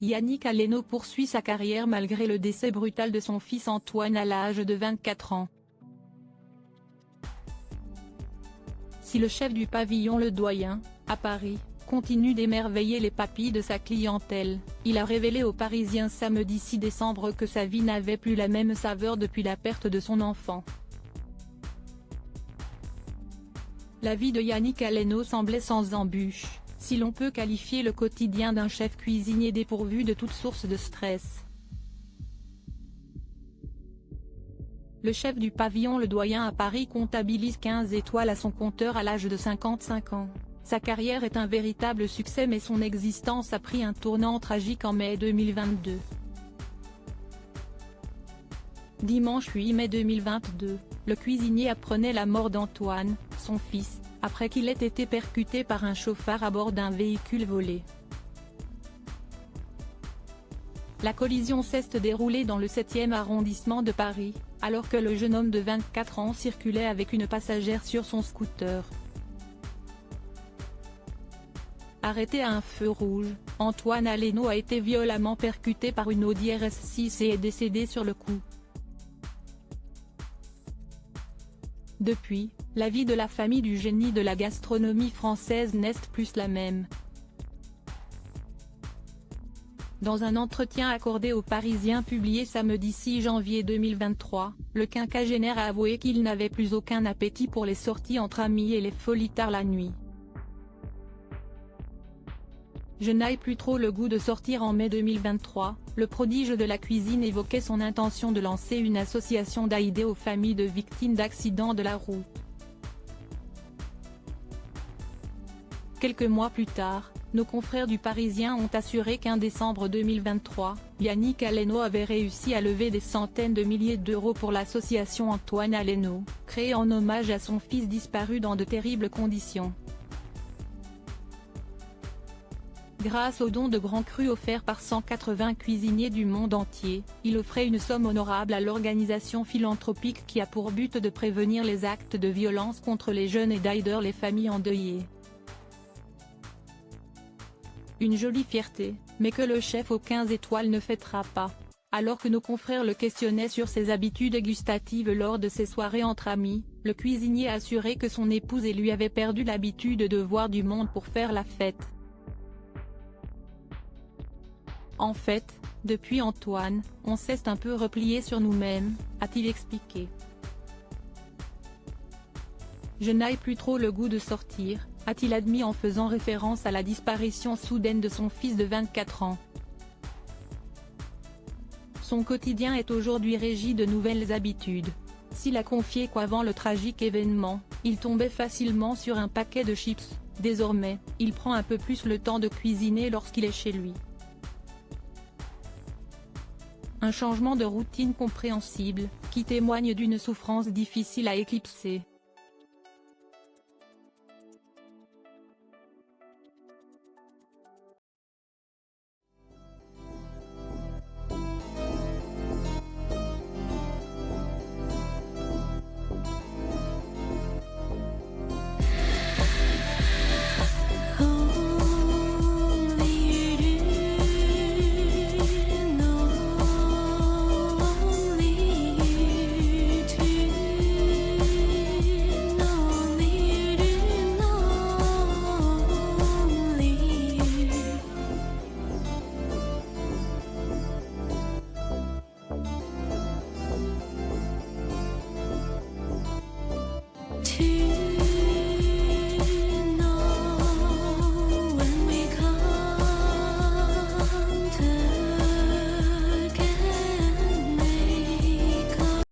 Yannick Aleno poursuit sa carrière malgré le décès brutal de son fils Antoine à l'âge de 24 ans. Si le chef du pavillon Le Doyen, à Paris, continue d'émerveiller les papilles de sa clientèle, il a révélé aux Parisiens samedi 6 décembre que sa vie n'avait plus la même saveur depuis la perte de son enfant. La vie de Yannick Aleno semblait sans embûche, si l'on peut qualifier le quotidien d'un chef cuisinier dépourvu de toute source de stress. Le chef du pavillon Le Doyen à Paris comptabilise 15 étoiles à son compteur à l'âge de 55 ans. Sa carrière est un véritable succès mais son existence a pris un tournant tragique en mai 2022. Dimanche 8 mai 2022, le cuisinier apprenait la mort d'Antoine, son fils, après qu'il ait été percuté par un chauffard à bord d'un véhicule volé. La collision s'est déroulée dans le 7e arrondissement de Paris, alors que le jeune homme de 24 ans circulait avec une passagère sur son scooter. Arrêté à un feu rouge, Antoine Aleno a été violemment percuté par une Audi RS6 et est décédé sur le coup. Depuis, la vie de la famille du génie de la gastronomie française n'est plus la même. Dans un entretien accordé aux Parisiens publié samedi 6 janvier 2023, le quinquagénaire a avoué qu'il n'avait plus aucun appétit pour les sorties entre amis et les folies tard la nuit. Je n'ai plus trop le goût de sortir. En mai 2023, le prodige de la cuisine évoquait son intention de lancer une association d'aide aux familles de victimes d'accidents de la route. Quelques mois plus tard, nos confrères du Parisien ont assuré qu'en décembre 2023, Yannick Aleno avait réussi à lever des centaines de milliers d'euros pour l'association Antoine Aleno, créée en hommage à son fils disparu dans de terribles conditions. Grâce aux dons de grands crus offerts par 180 cuisiniers du monde entier, il offrait une somme honorable à l'organisation philanthropique qui a pour but de prévenir les actes de violence contre les jeunes et d'aider les familles endeuillées. Une jolie fierté, mais que le chef aux 15 étoiles ne fêtera pas. Alors que nos confrères le questionnaient sur ses habitudes gustatives lors de ses soirées entre amis, le cuisinier a assuré que son épouse et lui avaient perdu l'habitude de voir du monde pour faire la fête. En fait, depuis Antoine, on s'est un peu replié sur nous-mêmes, a-t-il expliqué. Je n'ai plus trop le goût de sortir, a-t-il admis en faisant référence à la disparition soudaine de son fils de 24 ans. Son quotidien est aujourd'hui régi de nouvelles habitudes. S'il a confié qu'avant le tragique événement, il tombait facilement sur un paquet de chips, désormais, il prend un peu plus le temps de cuisiner lorsqu'il est chez lui. Un changement de routine compréhensible, qui témoigne d'une souffrance difficile à éclipser.